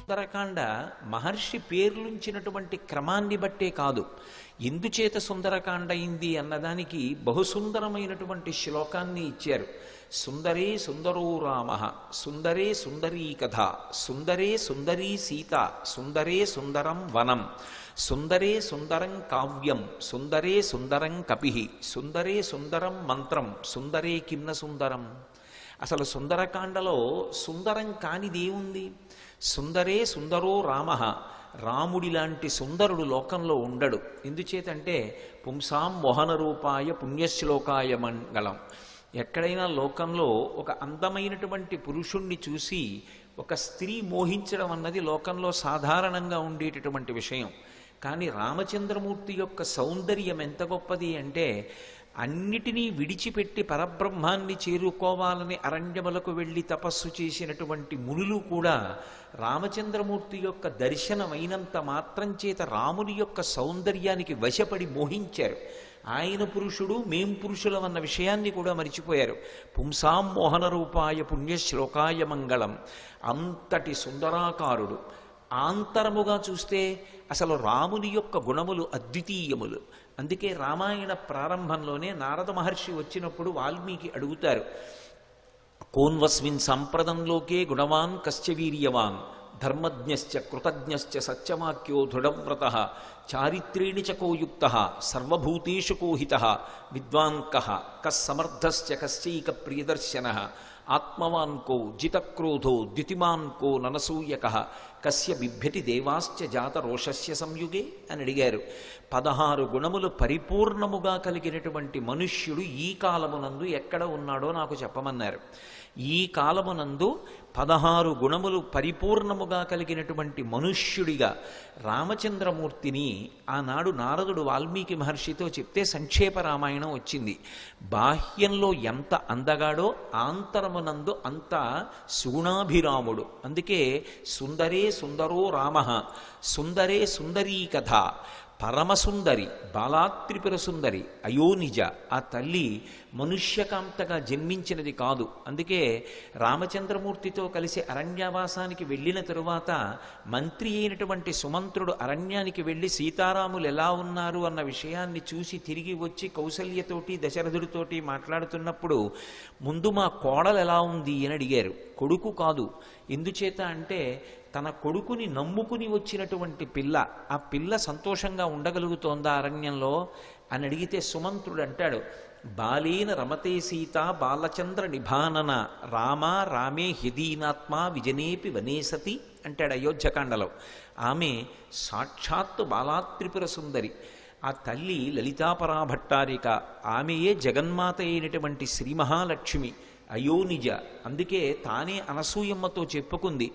సుందరకాండ మహర్షి పేర్లుంచినటువంటి క్రమాన్ని బట్టే కాదు, ఎందుచేత సుందరకాండ అయింది అన్నదానికి బహుసుందరమైనటువంటి శ్లోకాన్ని ఇచ్చారు. సుందరే సుందరో రామ, సుందరే సుందరీ కథ, సుందరే సుందరీ సీత, సుందరే సుందరం వనం, సుందరే సుందరం కావ్యం, సుందరే సుందరం కపి, సుందరే సుందరం మంత్రం, సుందరే కిన్న సుందరం. అసలు సుందరకాండలో సుందరం కానిదేముంది? సుందరే సుందరో రామ, రాముడి లాంటి సుందరుడు లోకంలో ఉండడు. ఎందుచేతంటే పుంసాం మోహన రూపాయ పుణ్యశ్లోకాయ మంగళం. ఎక్కడైనా లోకంలో ఒక అందమైనటువంటి పురుషుణ్ణి చూసి ఒక స్త్రీ మోహించడం అన్నది లోకంలో సాధారణంగా ఉండేటటువంటి విషయం. కానీ రామచంద్రమూర్తి యొక్క సౌందర్యం ఎంత గొప్పది అంటే, అన్నిటినీ విడిచిపెట్టి పరబ్రహ్మాన్ని చేరుకోవాలని అరణ్యములకు వెళ్ళి తపస్సు చేసినటువంటి మునులు కూడా రామచంద్రమూర్తి యొక్క దర్శనమైనంత మాత్రం చేత రాముని యొక్క సౌందర్యానికి వశపడి మోహించారు. ఆయన పురుషుడు, మేం పురుషులం అన్న విషయాన్ని కూడా మరిచిపోయారు. పుంసాం మోహన రూపాయ పుణ్యశ్లోకాయ మంగళం. అంతటి సుందరాకారుడు. ఆంతరముగా చూస్తే అసలు రాముని యొక్క గుణములు అద్వితీయములు. అందుకే రామాయణ ప్రారంభంలోనే నారద మహర్షి వచ్చినప్పుడు వాల్మీకి అడుగుతారు, కోన్వస్మిన్ సంప్రదంలోకే గుణవాన్ కశ్చ వీర్యవాన్, ధర్మజ్ఞశ్చ కృతజ్ఞశ్చ సత్యవాక్యో దృఢవ్రతః, చారిత్రేణి చ కోయుక్తః, సర్వభూతేషు కోహితః, విద్వాన్ కః కస్సమర్థశ్చ కశ్చైక ప్రియదర్శనః, ఆత్మవాన్ కో జితక్రోధో ద్యుతిమాన్ కో ననసూయకః, కస్య బిభ్యతి దేవాశ్చ జాత రోషస్య సంయుగే అని అడిగారు. 16 గుణములు పరిపూర్ణముగా కలిగినటువంటి మనుష్యుడు ఈ కాలమునందు ఎక్కడ ఉన్నాడో నాకు చెప్పమన్నారు. ఈ కాలమునందు 16 గుణములు పరిపూర్ణముగా కలిగినటువంటి మనుష్యుడిగా రామచంద్రమూర్తిని ఆనాడు నారదుడు వాల్మీకి మహర్షితో చెప్తే సంక్షేప రామాయణం వచ్చింది. బాహ్యంలో ఎంత అందగాడో ఆంతరమునందు అంత సుగుణాభిరాముడు. అందుకే సుందరే సుందరో రామ, సుందరే సుందరీ కథ, పరమసుందరి బాలాత్రిపుర సుందరి అయోనిజ. ఆ తల్లి మనుష్యకాంతగా జన్మించినది కాదు. అందుకే రామచంద్రమూర్తితో కలిసి అరణ్యవాసానికి వెళ్ళిన తరువాత మంత్రి అయినటువంటి సుమంత్రుడు అరణ్యానికి వెళ్ళి సీతారాములు ఎలా ఉన్నారు అన్న విషయాన్ని చూసి తిరిగి వచ్చి కౌసల్యతోటి దశరథుడితోటి మాట్లాడుతున్నప్పుడు ముందు మా కోడలు ఎలా ఉంది అని అడిగారు. కొడుకు కాదు. ఎందుచేత అంటే తన కొడుకుని నమ్ముకుని వచ్చినటువంటి పిల్ల, ఆ పిల్ల సంతోషంగా ఉండగలుగుతోందా అరణ్యంలో అని అడిగితే సుమంత్రుడు అంటాడు, బాలేన రమతే సీత బాలచంద్ర నిభానన, రామ రామే హ్యదీనాత్మ విజనేపి వనేసతి అంటాడు అయోధ్యకాండలో. ఆమె సాక్షాత్తు బాలాత్రిపుర సుందరి. ఆ తల్లి లలితాపరాభట్టారిక. ఆమెయే జగన్మాత అయినటువంటి శ్రీ మహాలక్ష్మి అయోనిజ. అందుకే తానే అనసూయమ్మతో చెప్పుకుంది,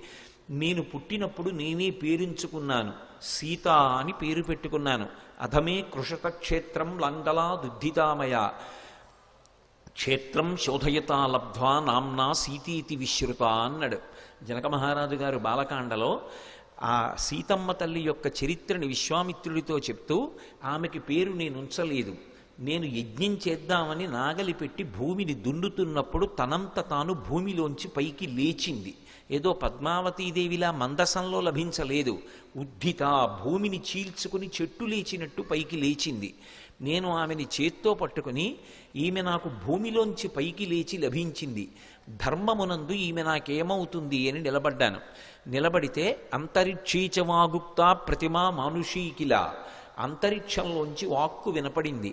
నేను పుట్టినప్పుడు నేనే పేరించుకున్నాను, సీత అని పేరు పెట్టుకున్నాను. అధమే కృషత క్షేత్రం లంగలా దుద్ధితామయ, క్షేత్రం శోధయతా లబ్ధ్వా నామ్నా సీతీతి విశ్రుత అన్నాడు జనక మహారాజు గారు బాలకాండలో. ఆ సీతమ్మ తల్లి యొక్క చరిత్రని విశ్వామిత్రుడితో చెప్తూ, ఆమెకి పేరు నేను ఉంచలేదు, నేను యజ్ఞం చేద్దామని నాగలి పెట్టి భూమిని దున్నుతున్నప్పుడు తనంత తాను భూమిలోంచి పైకి లేచింది. ఏదో పద్మావతీదేవిలా మందసంలో లభించలేదు. ఉద్ధిత, భూమిని చీల్చుకుని చెట్టు లేచినట్టు పైకి లేచింది. నేను ఆమెని చేత్తో పట్టుకుని, ఈమె నాకు భూమిలోంచి పైకి లేచి లభించింది, ధర్మమునందు ఈమె నాకేమవుతుంది అని నిలబడ్డాను. నిలబడితే అంతరిక్షీచవాగుప్త ప్రతిమా మానుషీకిల, అంతరిక్షంలోంచి వాక్కు వినపడింది,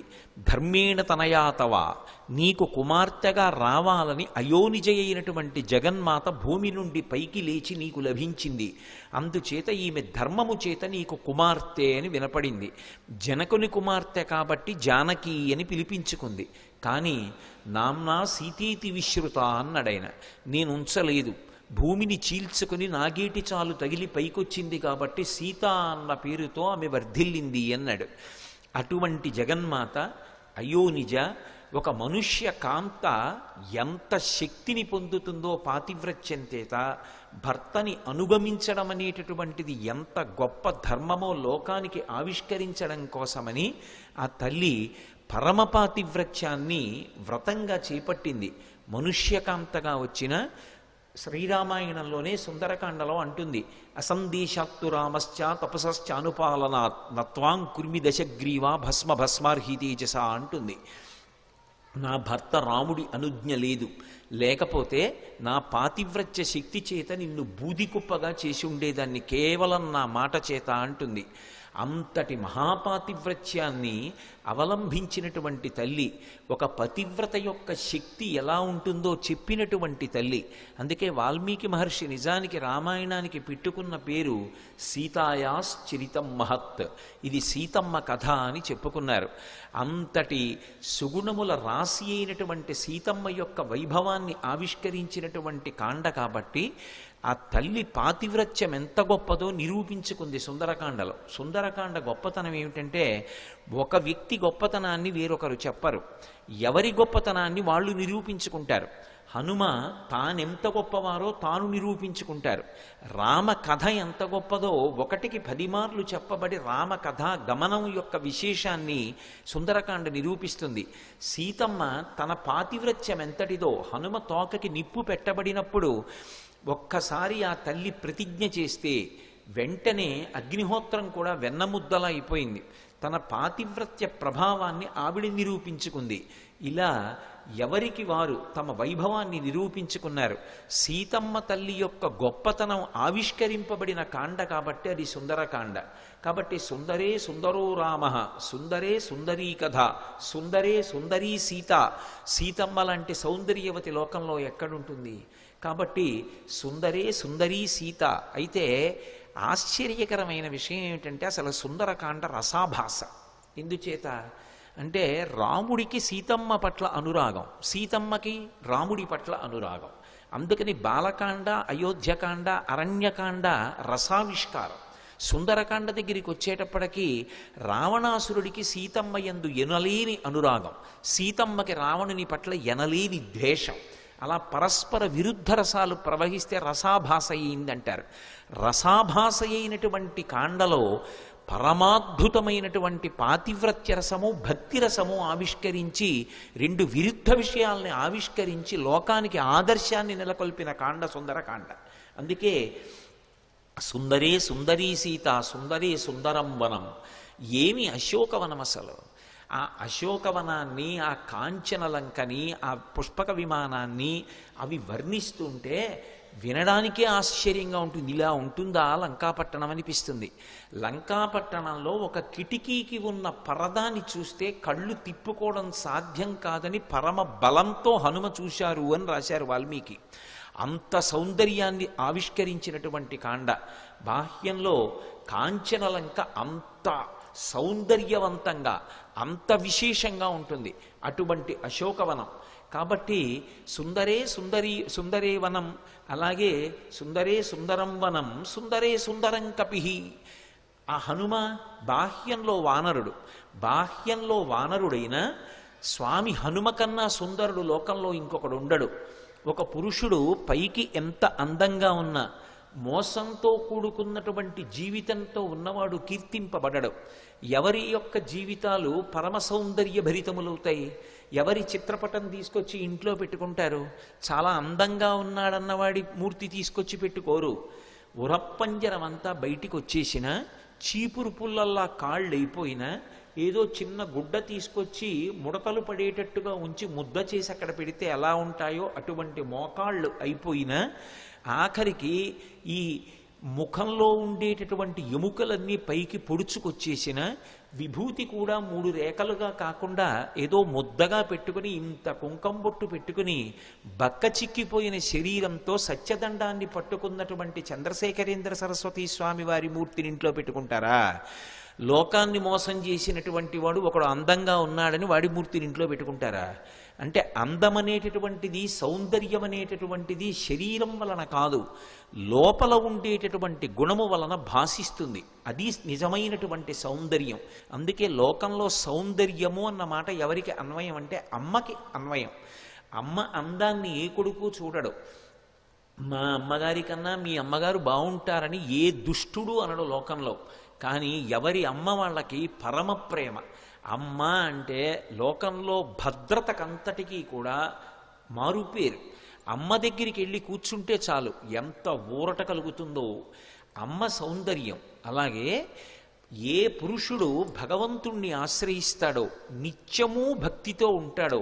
ధర్మేణ తనయాతవ, నీకు కుమార్తెగా రావాలని అయోనిజ అయినటువంటి జగన్మాత భూమి నుండి పైకి లేచి నీకు లభించింది, అందుచేత ఈమె ధర్మము చేత నీకు కుమార్తె అని వినపడింది. జనకుని కుమార్తె కాబట్టి జానకి అని పిలిపించుకుంది. కానీ నామ్నా సీతీతి విశ్రుత అన్నాడైన. నేను ఉంచలేదు, భూమిని చీల్చుకుని నాగేటి చాలు తగిలి పైకొచ్చింది కాబట్టి సీత అన్న పేరుతో ఆమె వర్ధిల్లింది అన్నాడు. అటువంటి జగన్మాత అయోనిజ. ఒక మనుష్య కాంత ఎంత శక్తిని పొందుతుందో పాతివ్రత్యం చేత, భర్తని అనుగమించడం అనేటటువంటిది ఎంత గొప్ప ధర్మమో లోకానికి ఆవిష్కరించడం కోసమని ఆ తల్లి పరమపాతివ్రత్యాన్ని వ్రతంగా చేపట్టింది. మనుష్యకాంతగా వచ్చిన శ్రీరామాయణంలోనే సుందరకాండలో అంటుంది, అసందేశాత్తు రామశ్చ తపసశ్చ అనుపాలనాత్ నత్వాం కుర్మి దశగ్రీవా భస్మ భస్మార్హితేజస అంటుంది. నా భర్త రాముడి అనుజ్ఞ లేదు, లేకపోతే నా పాతివ్రత్య శక్తి చేత నిన్ను బూదికుప్పగా చేసి ఉండేదాన్ని కేవలం నా మాట చేత అంటుంది. అంతటి మహాపాతివ్రత్యాన్ని అవలంబించినటువంటి తల్లి, ఒక పతివ్రత యొక్క శక్తి ఎలా ఉంటుందో చెప్పినటువంటి తల్లి. అందుకే వాల్మీకి మహర్షి నిజానికి రామాయణానికి పెట్టుకున్న పేరు సీతాయాశ్చరితం మహత్, ఇది సీతమ్మ కథ అని చెప్పుకున్నారు. అంతటి సుగుణముల రాశి అయినటువంటి సీతమ్మ యొక్క వైభవాన్ని ఆవిష్కరించినటువంటి కాండ కాబట్టి ఆ తల్లి పాతివ్రత్యం ఎంత గొప్పదో నిరూపించుకుంది సుందరకాండలో. సుందరకాండ గొప్పతనం ఏమిటంటే, ఒక వ్యక్తి గొప్పతనాన్ని వేరొకరు చెప్పరు, ఎవరి గొప్పతనాన్ని వాళ్ళు నిరూపించుకుంటారు. హనుమ తానెంత గొప్పవారో తాను నిరూపించుకుంటారు. రామ కథ ఎంత గొప్పదో 1కి 10 మార్లు చెప్పబడి రామ కథ గమనం యొక్క విశేషాన్ని సుందరకాండ నిరూపిస్తుంది. సీతమ్మ తన పాతివ్రత్యం ఎంతటిదో, హనుమ తోకకి నిప్పు పెట్టబడినప్పుడు ఒక్కసారి ఆ తల్లి ప్రతిజ్ఞ చేస్తే వెంటనే అగ్నిహోత్రం కూడా వెన్నముద్దలా అయిపోయింది. తన పాతివ్రత్య ప్రభావాన్ని ఆవిడ నిరూపించుకుంది. ఇలా ఎవరికి వారు తమ వైభవాన్ని నిరూపించుకున్నారు. సీతమ్మ తల్లి యొక్క గొప్పతనం ఆవిష్కరింపబడిన కాండ కాబట్టి అది సుందరకాండ. కాబట్టి సుందరే సుందరో రామ, సుందరే సుందరీ కథ, సుందరే సుందరీ సీత. సీతమ్మ లాంటి సౌందర్యవతి లోకంలో ఎక్కడుంటుంది? కాబట్టి సుందరే సుందరీ సీత. అయితే ఆశ్చర్యకరమైన విషయం ఏమిటంటే, అసలు సుందరకాండ రసాభాస. ఎందుచేత అంటే, రాముడికి సీతమ్మ పట్ల అనురాగం, సీతమ్మకి రాముడి పట్ల అనురాగం. అందుకని బాలకాండ, అయోధ్యకాండ, అరణ్యకాండ రసావిష్కారం. సుందరకాండ దగ్గరికి వచ్చేటప్పటికీ రావణాసురుడికి సీతమ్మ యందు ఎనలేని అనురాగం, సీతమ్మకి రావణుని పట్ల ఎనలేని ద్వేషం. అలా పరస్పర విరుద్ధ రసాలు ప్రవహిస్తే రసాభాస అయిందంటారు. రసాభాస అయినటువంటి కాండలో పరమాద్భుతమైనటువంటి పాతివ్రత్య రసము, భక్తి రసము ఆవిష్కరించి 2 విరుద్ధ విషయాల్ని ఆవిష్కరించి లోకానికి ఆదర్శాన్ని నెలకొల్పిన కాండ సుందరకాండ. అందుకే సుందరే సుందరీ సీత, సుందరే సుందరం వనం. ఏమి అశోకవనం అసలు! ఆ అశోకవనాన్ని, ఆ కాంచనలంకని, ఆ పుష్పక విమానాన్ని అవి వర్ణిస్తుంటే వినడానికే ఆశ్చర్యంగా ఉంటుంది. ఇలా ఉంటుందా లంకాపట్టణం అనిపిస్తుంది. లంకాపట్టణంలో ఒక కిటికీకి ఉన్న పరదాన్ని చూస్తే కళ్ళు తిప్పుకోవడం సాధ్యం కాదని పరమ బలంతో హనుమ చూశారు అని రాశారు వాల్మీకి. అంత సౌందర్యాన్ని ఆవిష్కరించినటువంటి కాండ. బాహ్యంలో కాంచనలంక అంత సౌందర్యవంతంగా, అంత విశేషంగా ఉంటుంది అటువంటి అశోకవనం. కాబట్టి సుందరే సుందరే వనం, అలాగే సుందరే సుందరం వనం, సుందరే సుందరం కపిహి. ఆ హనుమ బాహ్యంలో వానరుడు, బాహ్యంలో వానరుడైన స్వామి హనుమ కన్నా సుందరుడు లోకంలో ఇంకొకడు ఉండడు. ఒక పురుషుడు పైకి ఎంత అందంగా ఉన్నా మోసంతో కూడుకున్నటువంటి జీవితంతో ఉన్నవాడు కీర్తింపబడడు. ఎవరి యొక్క జీవితాలు పరమ సౌందర్య భరితములవుతాయి? ఎవరి చిత్రపటం తీసుకొచ్చి ఇంట్లో పెట్టుకుంటారు? చాలా అందంగా ఉన్నాడన్నవాడి మూర్తి తీసుకొచ్చి పెట్టుకోరు. ఉరప్పంజరం అంతా బయటికి వచ్చేసిన, చీపురు పుల్లల్లా కాళ్ళు అయిపోయినా, ఏదో చిన్న గుడ్డ తీసుకొచ్చి ముడతలు పడేటట్టుగా ఉంచి ముద్ద చేసి అక్కడ పెడితే ఎలా ఉంటాయో అటువంటి మోకాళ్ళు అయిపోయినా, ఆఖరికి ఈ ముఖంలో ఉండేటటువంటి ఎముకలన్నీ పైకి పొడుచుకొచ్చేసిన, విభూతి కూడా 3 రేఖలుగా కాకుండా ఏదో ముద్దగా పెట్టుకుని, ఇంత కుంకం బొట్టు పెట్టుకుని, బక్క చిక్కిపోయిన శరీరంతో సత్యదండాన్ని పట్టుకున్నటువంటి చంద్రశేఖరేంద్ర సరస్వతి స్వామి వారి మూర్తిని ఇంట్లో పెట్టుకుంటారా? లోకాన్ని మోసం చేసినటువంటి వాడు ఒకడు అందంగా ఉన్నాడని వాడి మూర్తిని ఇంట్లో పెట్టుకుంటారా? అంటే అందమనేటటువంటిది, సౌందర్యం అనేటటువంటిది శరీరం వలన కాదు, లోపల ఉండేటటువంటి గుణము వలన భాషిస్తుంది. అది నిజమైనటువంటి సౌందర్యం. అందుకే లోకంలో సౌందర్యము అన్న మాట ఎవరికి అన్వయం అంటే అమ్మకి అన్వయం. అమ్మ అందాన్ని ఏ కొడుకు చూడడు. మా అమ్మగారి కన్నా మీ అమ్మగారు బాగుంటారని ఏ దుష్టుడు అనడు లోకంలో. కానీ ఎవరి అమ్మ వాళ్ళకి పరమ ప్రేమ. అమ్మ అంటే లోకంలో భద్రతకంతటికీ కూడా మారుపేరు. అమ్మ దగ్గరికి వెళ్ళి కూర్చుంటే చాలు ఎంత ఊరట కలుగుతుందో. అమ్మ సౌందర్యం. అలాగే ఏ పురుషుడు భగవంతుణ్ణి ఆశ్రయిస్తాడో, నిత్యము భక్తితో ఉంటాడో,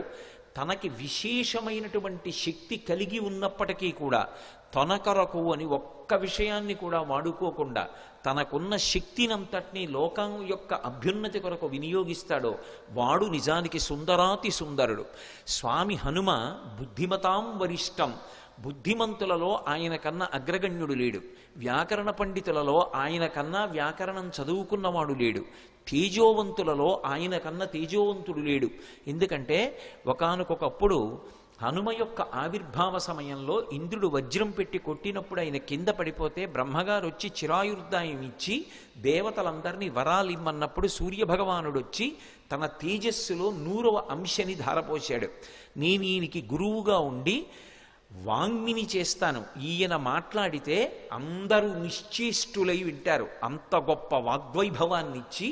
తనకి విశేషమైనటువంటి శక్తి కలిగి ఉన్నప్పటికీ కూడా తన కొరకు అని ఒక్క విషయాన్ని కూడా వాడుకోకుండా తనకున్న శక్తినంతటినీ లోకం యొక్క అభ్యున్నతి కొరకు వినియోగిస్తాడో వాడు నిజానికి సుందరాతి సుందరుడు. స్వామి హనుమ బుద్ధిమతాం వరిష్టం. బుద్ధిమంతులలో ఆయన కన్నా అగ్రగణ్యుడు లేడు. వ్యాకరణ పండితులలో ఆయన కన్నా వ్యాకరణం చదువుకున్నవాడు లేడు. తేజోవంతులలో ఆయన కన్నా తేజోవంతుడు లేడు. ఎందుకంటే ఒకానొకప్పుడు హనుమ యొక్క ఆవిర్భావ సమయంలో ఇంద్రుడు వజ్రం పెట్టి కొట్టినప్పుడు ఆయన కింద పడిపోతే బ్రహ్మగారు వచ్చి చిరాయుర్దాయం ఇచ్చి దేవతలందరినీ వరాలు ఇమ్మన్నప్పుడు సూర్యభగవానుడు వచ్చి తన తేజస్సులో 100వ అంశని ధారపోశాడు. నేను ఈయనకి గురువుగా ఉండి వాంగ్మిని చేస్తాను, ఈయన మాట్లాడితే అందరూ నిశ్చేష్టులై వింటారు, అంత గొప్ప వాగ్వైభవాన్ని ఇచ్చి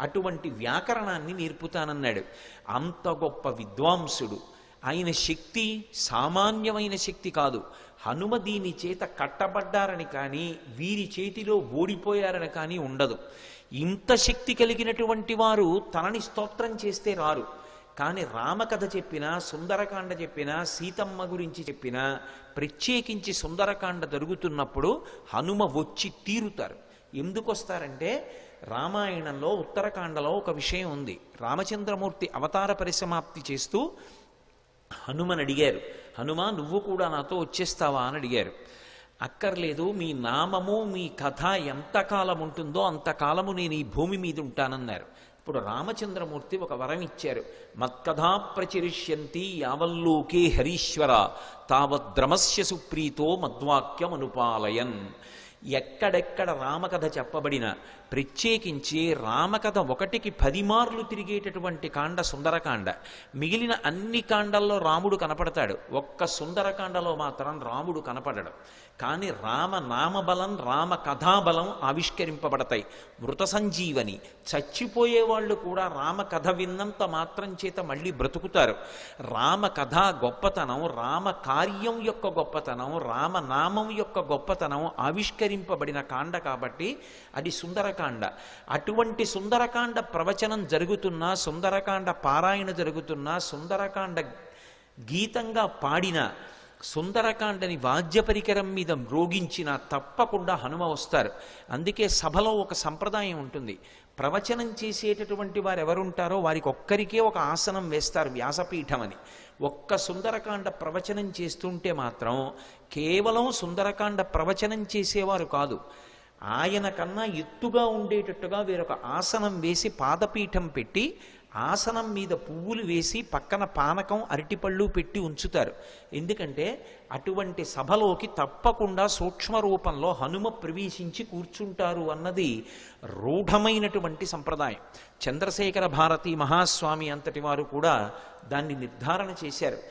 అటువంటి వ్యాకరణాన్ని నేర్పుతానన్నాడు. అంత గొప్ప విద్వాంసుడు. ఆయన శక్తి సామాన్యమైన శక్తి కాదు. హనుమ దీని చేత కట్టబడ్డారని కానీ వీరి చేతిలో ఓడిపోయారని కానీ ఉండదు. ఇంత శక్తి కలిగినటువంటి వారు తనని స్తోత్రం చేస్తే రారు. కానీ రామకథ చెప్పినా, సుందరకాండ చెప్పినా, సీతమ్మ గురించి చెప్పినా, ప్రత్యేకించి సుందరకాండ జరుగుతున్నప్పుడు హనుమ వచ్చి తీరుతారు. ఎందుకు వస్తారంటే రామాయణంలో ఉత్తరకాండలో ఒక విషయం ఉంది. రామచంద్రమూర్తి అవతార పరిసమాప్తి చేస్తూ హనుమని అడిగారు, హనుమ నువ్వు కూడా నాతో వచ్చేస్తావా అని అడిగారు. అక్కర్లేదు, మీ నామము మీ కథ ఎంతకాలం ఉంటుందో అంతకాలము నేను ఈ భూమి మీద ఉంటానన్నారు. ఇప్పుడు రామచంద్రమూర్తి ఒక వరం ఇచ్చారు. మత్కథా ప్రచరిష్యంతి యావల్లోకే హరీశ్వర తావద్రమస్య సుప్రీతో మద్వాక్యం అనుపాలయన్. ఎక్కడెక్కడ రామకథ చెప్పబడిన, ప్రత్యేకించి రామకథ 1కి 10 మార్లు తిరిగేటటువంటి కాండ సుందరకాండ. మిగిలిన అన్ని కాండల్లో రాముడు కనపడతాడు, ఒక్క సుందరకాండలో మాత్రం రాముడు కనపడడు. కానీ రామ నామబలం, రామ కథాబలం ఆవిష్కరింపబడతాయి. మృత సంజీవని, చచ్చిపోయే వాళ్ళు కూడా రామ కథ విన్నంత మాత్రం చేత మళ్ళీ బ్రతుకుతారు. రామ కథ గొప్పతనం, రామ కార్యం యొక్క గొప్పతనం, రామనామం యొక్క గొప్పతనం ఆవిష్కరింపబడిన కాండ కాబట్టి అది సుందరకాండ. అటువంటి సుందరకాండ ప్రవచనం జరుగుతున్నా, సుందరకాండ పారాయణ జరుగుతున్నా, సుందరకాండ గీతంగా పాడిన, సుందరకాండని వాద్య పరికరం మీద మ్రోగించిన తప్పకుండా హనుమ వస్తారు. అందుకే సభలో ఒక సంప్రదాయం ఉంటుంది. ప్రవచనం చేసేటటువంటి వారు ఎవరుంటారో వారికి ఒక్కరికే ఒక ఆసనం వేస్తారు, వ్యాసపీఠం అని. ఒక్క సుందరకాండ ప్రవచనం చేస్తుంటే మాత్రం కేవలం సుందరకాండ ప్రవచనం చేసేవారు కాదు, ఆయన కన్నా ఎత్తుగా ఉండేటట్టుగా వేరొక ఆసనం వేసి పాదపీఠం పెట్టి ఆసనం మీద పువ్వులు వేసి పక్కన పానకం, అరటిపళ్ళు పెట్టి ఉంచుతారు. ఎందుకంటే అటువంటి సభలోకి తప్పకుండా సూక్ష్మ రూపంలో హనుమ ప్రవేశించి కూర్చుంటారు అన్నది రూఢమైనటువంటి సంప్రదాయం. చంద్రశేఖర భారతి మహాస్వామి అంతటి వారు కూడా దాన్ని నిర్ధారణ చేశారు.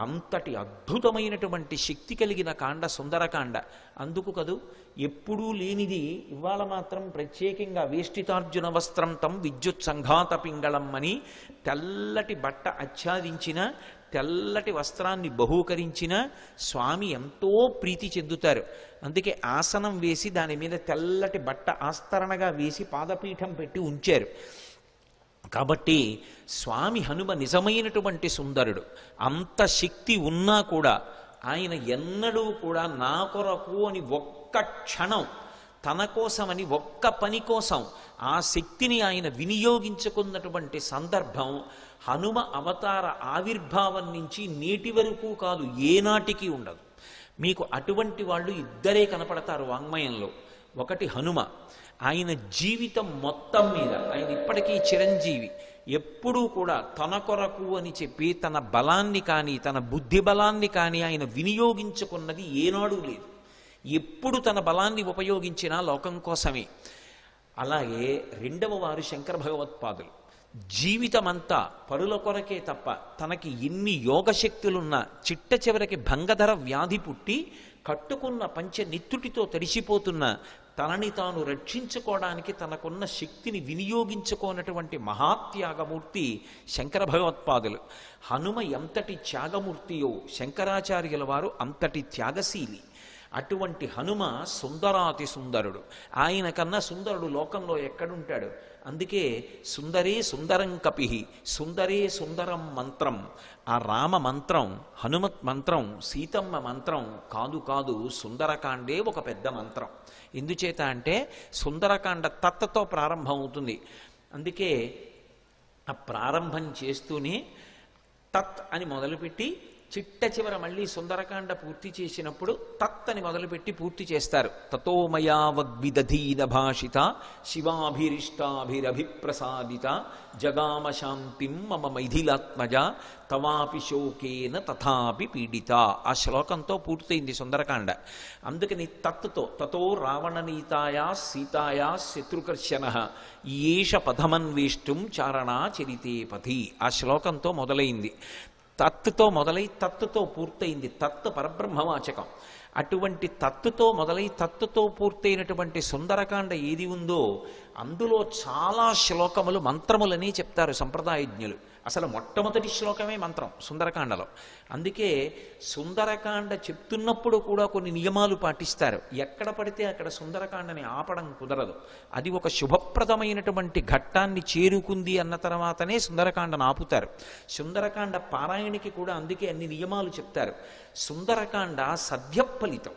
అంతటి అద్భుతమైనటువంటి శక్తి కలిగిన కాండ సుందరకాండ. అందుకు కదూ ఎప్పుడూ లేనిది ఇవాళ మాత్రం ప్రత్యేకంగా వేష్టితార్జున వస్త్రం తం విద్యుత్ సంఘాత పింగళం అని తెల్లటి బట్ట ఆచ్ఛాదించిన, తెల్లటి వస్త్రాన్ని బహూకరించిన స్వామి ఎంతో ప్రీతి చెందుతారు. అందుకే ఆసనం వేసి దాని మీద తెల్లటి బట్ట ఆస్తరణగా వేసి పాదపీఠం పెట్టి ఉంచారు. కాబట్టి స్వామి హనుమ నిజమైనటువంటి సుందరుడు. అంత శక్తి ఉన్నా కూడా ఆయన ఎన్నడూ కూడా నా కొరకు అని ఒక్క క్షణం, తన కోసమని ఒక్క పని కోసం ఆ శక్తిని ఆయన వినియోగించుకున్నటువంటి సందర్భం హనుమ అవతార ఆవిర్భావం నుంచి నేటి వరకు కాదు, ఏనాటికి ఉండదు. మీకు అటువంటి వాళ్ళు ఇద్దరే కనపడతారు వాంగ్మయంలో. ఒకటి హనుమ. ఆయన జీవితం మొత్తం మీద ఆయన ఇప్పటికీ చిరంజీవి. ఎప్పుడూ కూడా తన కొరకు అని చెప్పి తన బలాన్ని కానీ తన బుద్ధి బలాన్ని కానీ ఆయన వినియోగించుకున్నది ఏనాడు లేదు. ఎప్పుడు తన బలాన్ని ఉపయోగించినా లోకం కోసమే. అలాగే రెండవ వారు శంకర భగవత్పాదులు. జీవితమంతా పరుల కొరకే తప్ప తనకి ఎన్ని యోగశక్తులున్నా చిట్ట చివరికి భంగధర వ్యాధి పుట్టి కట్టుకున్న పంచె నిత్తుటితో తడిసిపోతున్న తనని తాను రక్షించుకోవడానికి తనకున్న శక్తిని వినియోగించుకోనటువంటి మహాత్యాగమూర్తి శంకర భగవత్పాదులు. హనుమ ఎంతటి త్యాగమూర్తియో శంకరాచార్యుల వారు అంతటి త్యాగశీలి. అటువంటి హనుమ సుందరాతి సుందరుడు. ఆయన కన్నా సుందరుడు లోకంలో ఎక్కడుంటాడు? అందుకే సుందరే సుందరం కపిహి, సుందరే సుందరం మంత్రం. ఆ రామ మంత్రం, హనుమత్ మంత్రం, సీతమ్మ మంత్రం కాదు కాదు, సుందరకాండే ఒక పెద్ద మంత్రం. ఎందుచేత అంటే సుందరకాండ తత్తతో ప్రారంభం అవుతుంది. అందుకే ఆ ప్రారంభం చేస్తూనే తత్ అని మొదలుపెట్టి చిట్ట చివర మళ్ళీ సుందరకాండ పూర్తి చేసినప్పుడు తత్ అని మొదలుపెట్టి పూర్తి చేస్తారు. తతో మయా వగ్విదధీన భాషిత శివాభిరిష్టాభిరభిప్రసాదిత జగామ శాంతిం మమ మైథిలాత్మజ తవాపి శోకేన తథాపి పీడిత. ఆ శ్లోకంతో పూర్తయింది సుందరకాండ. అందుకని తత్తో తతో రావణనీతాయా సీతాయా శత్రుకర్షణ ఈష పథమన్వేష్టం చారణా చరితే పథి. ఆ శ్లోకంతో మొదలైంది. తత్తుతో మొదలై తత్తుతో పూర్తయింది. తత్ పరబ్రహ్మవాచకం. అటువంటి తత్తుతో మొదలై తత్తుతో పూర్తయినటువంటి సుందరకాండ ఏది ఉందో అందులో చాలా శ్లోకములు మంత్రములని చెప్తారు సంప్రదాయజ్ఞులు. అసలు మొట్టమొదటి శ్లోకమే మంత్రం సుందరకాండలో. అందుకే సుందరకాండ చెప్తున్నప్పుడు కూడా కొన్ని నియమాలు పాటిస్తారు. ఎక్కడ పడితే అక్కడ సుందరకాండని ఆపడం కుదరదు. అది ఒక శుభప్రదమైనటువంటి ఘట్టాన్ని చేరుకుంది అన్న తర్వాతనే సుందరకాండను ఆపుతారు. సుందరకాండ పారాయణకి కూడా అందుకే అన్ని నియమాలు చెప్తారు. సుందరకాండ సద్య ఫలితం,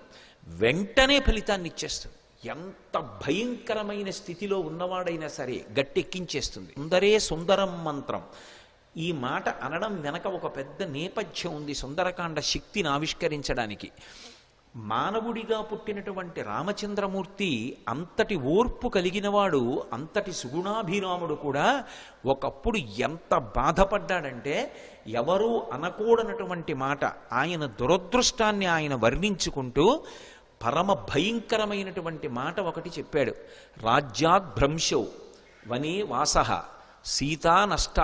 వెంటనే ఫలితాన్ని ఇచ్చేస్తుంది. ఎంత భయంకరమైన స్థితిలో ఉన్నవాడైనా సరే గట్టెక్కించేస్తుంది. సుందరే సుందరం మంత్రం. ఈ మాట అనడం వెనక ఒక పెద్ద నేపథ్యం ఉంది సుందరకాండ శక్తిని ఆవిష్కరించడానికి. మానవుడిగా పుట్టినటువంటి రామచంద్రమూర్తి అంతటి ఓర్పు కలిగినవాడు, అంతటి సుగుణాభిరాముడు కూడా ఒకప్పుడు ఎంత బాధపడ్డాడంటే ఎవరూ అనకూడనటువంటి మాట, ఆయన దురదృష్టాన్ని ఆయన వర్ణించుకుంటూ పరమ భయంకరమైనటువంటి మాట ఒకటి చెప్పాడు. రాజ్యాద్భ్రంశో వనే వాసః సీతా నష్ట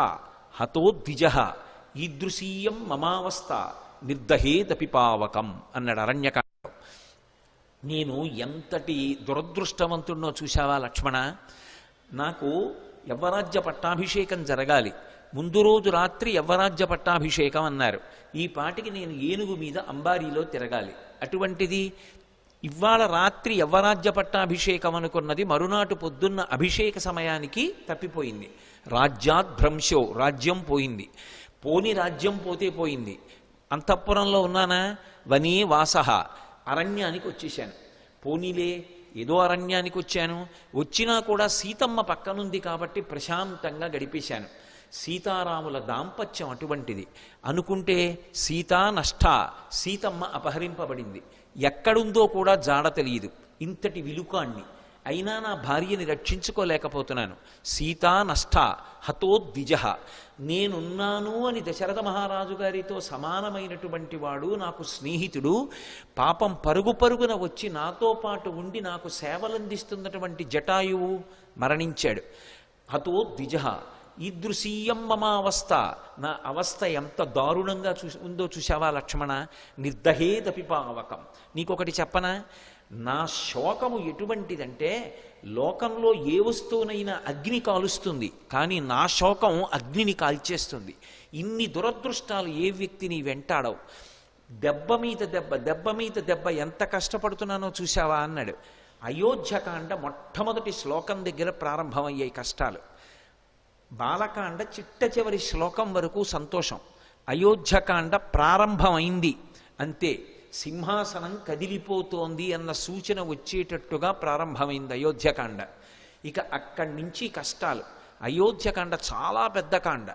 హతో ద్విజ ఈదృశీయం మమావస్థ నిర్దహేదపి పావకం అన్నాడు అరణ్యకాండలో. నేను ఎంతటి దురదృష్టవంతుడినో చూశావా లక్ష్మణ. నాకు యవ్వరాజ్య పట్టాభిషేకం జరగాలి. ముందు రోజు రాత్రి యవ్వరాజ్య పట్టాభిషేకం అన్నారు. ఈ పాటికి నేను ఏనుగు మీద అంబారీలో తిరగాలి. అటువంటిది ఇవాళ రాత్రి యవ్వరాజ్య పట్టాభిషేకం అనుకున్నది మరునాటు పొద్దున్న అభిషేక సమయానికి తప్పిపోయింది. రాజ్యాద్భ్రంశో, రాజ్యం పోయింది. పోని రాజ్యం పోతే పోయింది. అంతఃపురంలో ఉన్నానా? వనే వాసః, అరణ్యానికి వచ్చేసాను. పోనీలే ఏదో అరణ్యానికి వచ్చాను. వచ్చినా కూడా సీతమ్మ పక్కనుంది కాబట్టి ప్రశాంతంగా గడిపేశాను. సీతారాముల దాంపత్యం అటువంటిది అనుకుంటే సీతా నష్ట, సీతమ్మ అపహరింపబడింది. ఎక్కడుందో కూడా జాడ తెలియదు. ఇంతటి విలుకాణ్ణి అయినా నా భార్యని రక్షించుకోలేకపోతున్నాను. సీతా నష్ట హతో ద్విజ. నేనున్నాను అని దశరథ మహారాజు గారితో సమానమైనటువంటి వాడు, నాకు స్నేహితుడు, పాపం పరుగు పరుగున వచ్చి నాతో పాటు ఉండి నాకు సేవలందిస్తున్నటువంటి జటాయువు మరణించాడు. హతో ద్విజ ఈదృశీయం మమావస్థ. నా అవస్థ ఎంత దారుణంగా ఉందో చూశావా లక్ష్మణ. నిర్దహేదపి పావకం. నీకొకటి చెప్పనా? నా శోకము ఎటువంటిదంటే లోకంలో ఏ వస్తువునైనా అగ్ని కాలుస్తుంది, కానీ నా శోకం అగ్నిని కాల్చేస్తుంది. ఇన్ని దురదృష్టాలు ఏ వ్యక్తిని వెంటాడవు. దెబ్బ మీద దెబ్బ, దెబ్బ మీద దెబ్బ, ఎంత కష్టపడుతున్నానో చూశావా అన్నాడు. అయోధ్యకాండ మొట్టమొదటి శ్లోకం దగ్గర ప్రారంభమయ్యాయి కష్టాలు. బాలకాండ చిట్ట చివరి శ్లోకం వరకు సంతోషం. అయోధ్యకాండ ప్రారంభమైంది అంతే, సింహాసనం కదిలిపోతోంది అన్న సూచన వచ్చేటట్టుగా ప్రారంభమైంది అయోధ్యకాండ. ఇక అక్కడి నుంచి కష్టాలు. అయోధ్యకాండ చాలా పెద్ద కాండ.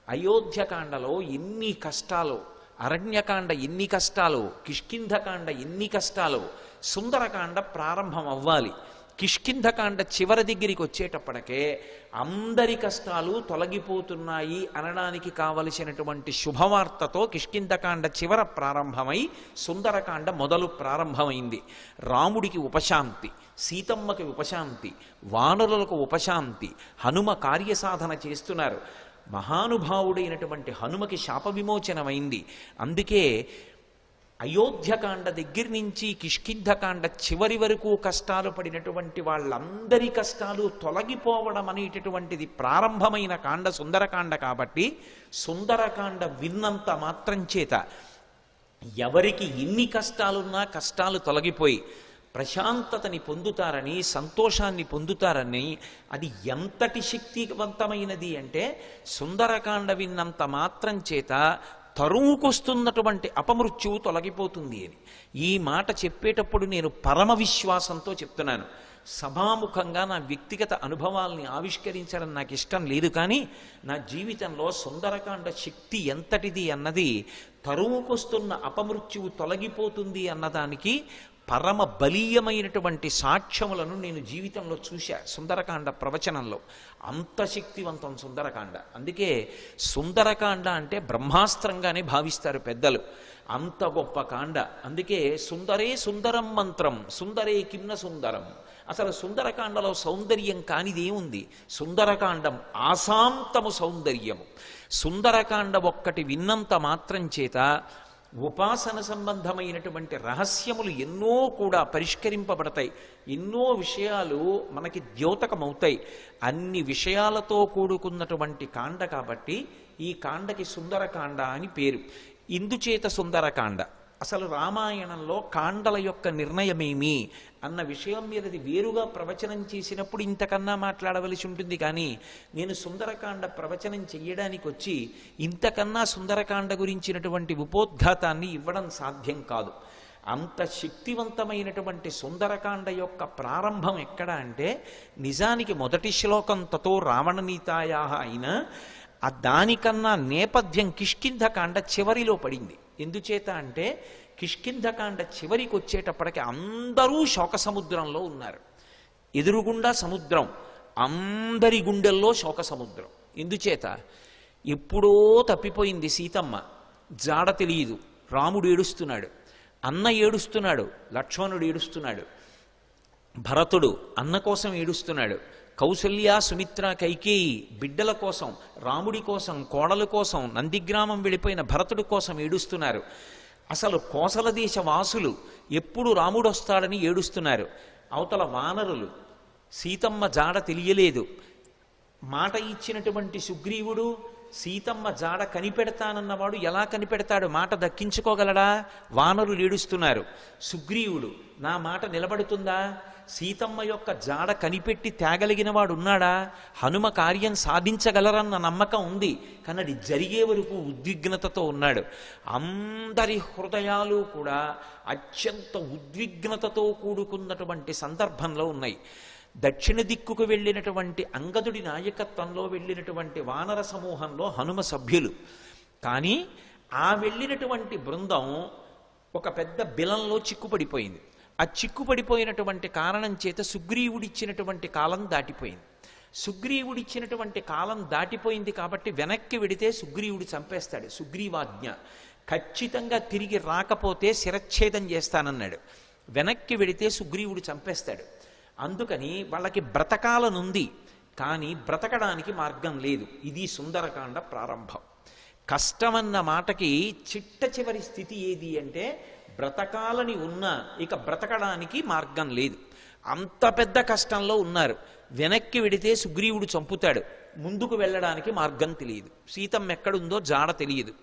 అయోధ్యకాండలో ఎన్ని కష్టాలు, అరణ్యకాండ ఎన్ని కష్టాలు, కిష్కింధకాండ ఎన్ని కష్టాలు. సుందరకాండ ప్రారంభం అవ్వాలి. కిష్కింధకాండ చివరి దగ్గరికి వచ్చేటప్పటికే అందరి కష్టాలు తొలగిపోతున్నాయి అనడానికి కావలసినటువంటి శుభవార్తతో కిష్కింధకాండ చివర ప్రారంభమై సుందరకాండ మొదలు ప్రారంభమైంది. రాముడికి ఉపశాంతి, సీతమ్మకి ఉపశాంతి, వానరులకు ఉపశాంతి, హనుమ కార్యసాధన చేస్తున్నారు. మహానుభావుడైనటువంటి హనుమకి శాప విమోచనమైంది. అందుకే అయోధ్యకాండ దగ్గర నుంచి కిష్కింధకాండ చివరి వరకు కష్టాలు పడినటువంటి వాళ్ళందరి కష్టాలు తొలగిపోవడం అనేటటువంటిది ప్రారంభమైన కాండ సుందరకాండ కాబట్టి సుందరకాండ విన్నంత మాత్రం చేత ఎవరికి ఎన్ని కష్టాలున్నా కష్టాలు తొలగిపోయి ప్రశాంతతని పొందుతారని, సంతోషాన్ని పొందుతారని, అది ఎంతటి శక్తివంతమైనది అంటే సుందరకాండ విన్నంత మాత్రం చేత తరువుకొస్తున్నటువంటి అపమృత్యువు తొలగిపోతుంది అని. ఈ మాట చెప్పేటప్పుడు నేను పరమ విశ్వాసంతో చెప్తున్నాను. సభాముఖంగా నా వ్యక్తిగత అనుభవాల్ని ఆవిష్కరించడం నాకు ఇష్టం లేదు, కానీ నా జీవితంలో సుందరకాండ శక్తి ఎంతటిది అన్నది, తరువుకొస్తున్న అపమృత్యువు తొలగిపోతుంది అన్నదానికి పరమ బలీయమైనటువంటి సాక్ష్యములను నేను జీవితంలో చూశా సుందరకాండ ప్రవచనంలో. అంత శక్తివంతం సుందరకాండ. అందుకే సుందరకాండ అంటే బ్రహ్మాస్త్రంగానే భావిస్తారు పెద్దలు. అంత గొప్ప కాండ. అందుకే సుందరే సుందరం మంత్రం సుందరే కిమ్న సుందరం. అసలు సుందరకాండలో సౌందర్యం కానిదేముంది? సుందరకాండం ఆశాంతము సౌందర్యము. సుందరకాండ ఒక్కటి విన్నంత మాత్రం చేత ఉపాసన సంబంధమైనటువంటి రహస్యములు ఎన్నో కూడా పరిష్కరింపబడతాయి. ఎన్నో విషయాలు మనకి ద్యోతకమవుతాయి. అన్ని విషయాలతో కూడుకున్నటువంటి కాండ కాబట్టి ఈ కాండకి సుందరకాండ అని పేరు. ఇందుచేత సుందరకాండ. అసలు రామాయణంలో కాండల యొక్క నిర్ణయమేమి అన్న విషయం మీదది వేరుగా ప్రవచనం చేసినప్పుడు ఇంతకన్నా మాట్లాడవలసి ఉంటుంది. కానీ నేను సుందరకాండ ప్రవచనం చెయ్యడానికి వచ్చి ఇంతకన్నా సుందరకాండ గురించినటువంటి ఉపోద్ఘాతాన్ని ఇవ్వడం సాధ్యం కాదు. అంత శక్తివంతమైనటువంటి సుందరకాండ యొక్క ప్రారంభం ఎక్కడ అంటే, నిజానికి మొదటి శ్లోకం తతో రావణనీతాయా అయినా దానికన్నా నేపథ్యం కిష్కింధకాండ చివరిలో పడింది. ఎందుచేత అంటే కిష్కింధకాండ చివరికి వచ్చేటప్పటికి అందరూ శోక సముద్రంలో ఉన్నారు. ఎదురుగుండా సముద్రం, అందరి గుండెల్లో శోక సముద్రం. ఎందుచేత ఎప్పుడో తప్పిపోయింది సీతమ్మ, జాడ తెలియదు. రాముడు ఏడుస్తున్నాడు, అన్న ఏడుస్తున్నాడు, లక్ష్మణుడు ఏడుస్తున్నాడు, భరతుడు అన్న కోసం ఏడుస్తున్నాడు, కౌసల్య సుమిత్ర కైకేయి బిడ్డల కోసం, రాముడి కోసం, కోడల కోసం, నందిగ్రామం వెళ్ళిపోయిన భరతుడి కోసం ఏడుస్తున్నారు. అసలు కోసల దేశ వాసులు ఎప్పుడు రాముడు వస్తాడని ఏడుస్తున్నారు. అవతల వానరులు సీతమ్మ జాడ తెలియలేదు. మాట ఇచ్చినటువంటి సుగ్రీవుడు సీతమ్మ జాడ కనిపెడతానన్నవాడు ఎలా కనిపెడతాడు? మాట దక్కించుకోగలడా? వానరులు ఏడుస్తున్నారు. సుగ్రీవుడు నా మాట నిలబడుతుందా? సీతమ్మ యొక్క జాడ కనిపెట్టి తేగలిగిన వాడు ఉన్నాడా? హనుమ కార్యం సాధించగలరన్న నమ్మకం ఉంది, కానీ అది జరిగే వరకు ఉద్విగ్నతతో ఉన్నాడు. అందరి హృదయాలు కూడా అత్యంత ఉద్విగ్నతతో కూడుకున్నటువంటి సందర్భంలో ఉన్నాయి. దక్షిణ దిక్కుకు వెళ్ళినటువంటి అంగదుడి నాయకత్వంలో వెళ్ళినటువంటి వానర సమూహంలో హనుమ సభ్యులు. కానీ ఆ వెళ్ళినటువంటి బృందం ఒక పెద్ద బిలంలో చిక్కుపడిపోయింది. ఆ చిక్కుపడిపోయినటువంటి కారణం చేత సుగ్రీవుడిచ్చినటువంటి కాలం దాటిపోయింది. సుగ్రీవుడిచ్చినటువంటి కాలం దాటిపోయింది కాబట్టి వెనక్కి వెడితే సుగ్రీవుడు చంపేస్తాడు. సుగ్రీవాజ్ఞ ఖచ్చితంగా తిరిగి రాకపోతే శిరచ్ఛేదం చేస్తానన్నాడు. వెనక్కి వెడితే సుగ్రీవుడు చంపేస్తాడు. అందుకని వాళ్ళకి బ్రతకాలనుంది, కానీ బ్రతకడానికి మార్గం లేదు. ఇది సుందరకాండ ప్రారంభం. కష్టమన్న మాటకి చిట్ట చివరి స్థితి ఏది అంటే, బ్రతకాలని ఉన్నా ఇక బ్రతకడానికి మార్గం లేదు. అంత పెద్ద కష్టంలో ఉన్నారు. వెనక్కి వెడితే సుగ్రీవుడు చంపుతాడు, ముందుకు వెళ్ళడానికి మార్గం తెలియదు, సీతమ్మ ఎక్కడుందో జాడ తెలియదు.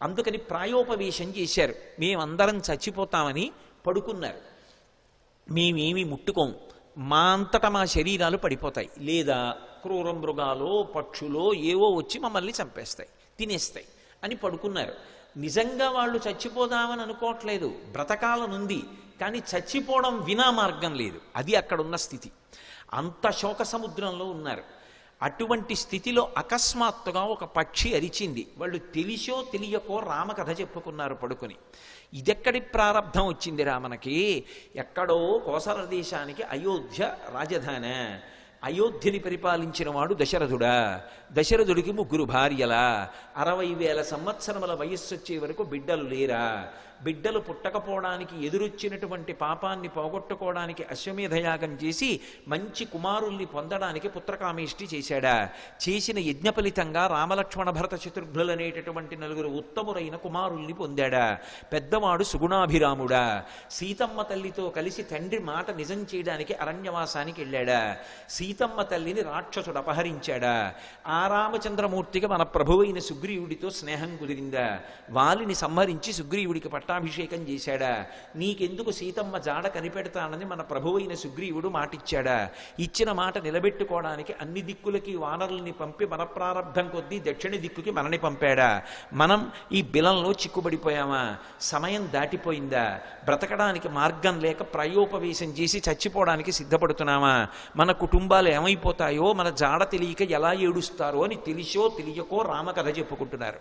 అందుకని ప్రాయోపవేశం చేశారు. మేమందరం చచ్చిపోతామని పడుకున్నారు. మేమేమి ముట్టుకోం, మా అంతటా మా శరీరాలు పడిపోతాయి, లేదా క్రూర మృగాలో పక్షులో ఏవో వచ్చి మమ్మల్ని చంపేస్తాయి, తినేస్తాయి అని పడుకున్నారు. నిజంగా వాళ్ళు చచ్చిపోదామని అనుకోవట్లేదు, బ్రతకాలనుంది, కానీ చచ్చిపోవడం వినా మార్గం లేదు. అది అక్కడున్న స్థితి. అంత శోక సముద్రంలో ఉన్నారు. అటువంటి స్థితిలో అకస్మాత్తుగా ఒక పక్షి అరిచింది. వాళ్ళు తెలిసో తెలియకో రామకథ చెప్పుకున్నారు పడుకుని. ఇదెక్కడి ప్రారంభం వచ్చిందిరా మనకి? ఎక్కడో కోసల దేశానికి అయోధ్య రాజధాని. అయోధ్యని పరిపాలించిన వాడు దశరథుడా? దశరథుడికి 3 భార్యలా? 60,000 సంవత్సరముల వయస్సు వచ్చే వరకు బిడ్డలు లేరా? బిడ్డలు పుట్టకపోవడానికి ఎదురొచ్చినటువంటి పాపాన్ని పోగొట్టుకోవడానికి అశ్వమేధయాగం చేసి మంచి కుమారుల్ని పొందడానికి పుత్రకామేష్టి చేశాడా? చేసిన యజ్ఞ ఫలితంగా రామలక్ష్మణ భరత శత్రుఘ్నులు అనేటటువంటి 4 ఉత్తములైన కుమారుల్ని పొందాడా? పెద్దవాడు సుగుణాభిరాముడా? సీతమ్మ తల్లితో కలిసి తండ్రి మాట నిజం చేయడానికి అరణ్యవాసానికి వెళ్ళాడా? సీతమ్మ తల్లిని రాక్షసుడు అపహరించాడా? ఆ రామచంద్రమూర్తికి మన ప్రభువైన సుగ్రీవుడితో స్నేహం కుదిరిందా? వాలిని సంహరించి సుగ్రీవుడికి పట్టాభిషేకం చేశాడా? నీకెందుకు సీతమ్మ జాడ కనిపెడతానని మన ప్రభువైన సుగ్రీవుడు మాటిచ్చాడా? ఇచ్చిన మాట నిలబెట్టుకోవడానికి అన్ని దిక్కులకి వానరుల్ని పంపి మన ప్రారంధం కొద్దీ దక్షిణ దిక్కుకి మనని పంపాడా? మనం ఈ బిలంలో చిక్కుబడిపోయామా? సమయం దాటిపోయిందా? బ్రతకడానికి మార్గం లేక ప్రాయోపవేశం చేసి చచ్చిపోవడానికి సిద్ధపడుతున్నామా? మన కుటుంబాలు ఏమైపోతాయో, మన జాడ తెలియక ఎలా ఏడుస్తారో అని తెలిసో తెలియకో రామకథ చెప్పుకుంటున్నారు.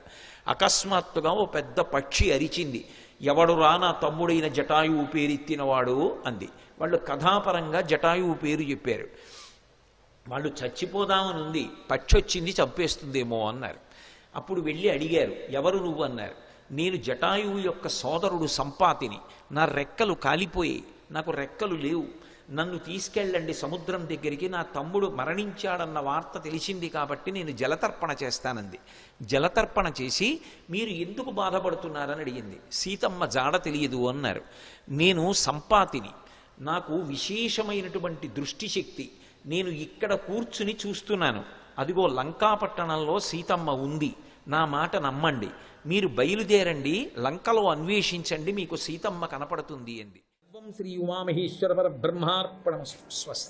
అకస్మాత్తుగా ఓ పెద్ద పక్షి అరిచింది. ఎవడురా నా తమ్ముడైన జటాయువు పేరెత్తినవాడు అంది. వాళ్ళు కథాపరంగా జటాయువు పేరు చెప్పారు. వాళ్ళు చచ్చిపోదామనుంది, పక్షి వచ్చింది చంపేస్తుందేమో అన్నారు. అప్పుడు వెళ్ళి అడిగారు, ఎవరు నువ్వు అన్నారు. నేను జటాయువు యొక్క సోదరుడు సంపాతిని. నా రెక్కలు కాలిపోయాయి, నాకు రెక్కలు లేవు, నన్ను తీసుకెళ్ళండి సముద్రం దగ్గరికి, నా తమ్ముడు మరణించాడన్న వార్త తెలిసింది కాబట్టి నేను జలతర్పణ చేస్తానంది. జలతర్పణ చేసి మీరు ఎందుకు బాధపడుతున్నారని అడిగింది. సీతమ్మ జాడ తెలియదు అన్నారు. నేను సంపాతిని, నాకు విశేషమైనటువంటి దృష్టిశక్తి, నేను ఇక్కడ కూర్చుని చూస్తున్నాను, అదిగో లంకాపట్టణంలో సీతమ్మ ఉంది, నా మాట నమ్మండి, మీరు బయలుదేరండి, లంకలో అన్వేషించండి, మీకు సీతమ్మ కనపడుతుంది అంది. శ్రీ ఉమామహేశ్వర పరబ్రహ్మార్పణమస్తు. స్వస్తి.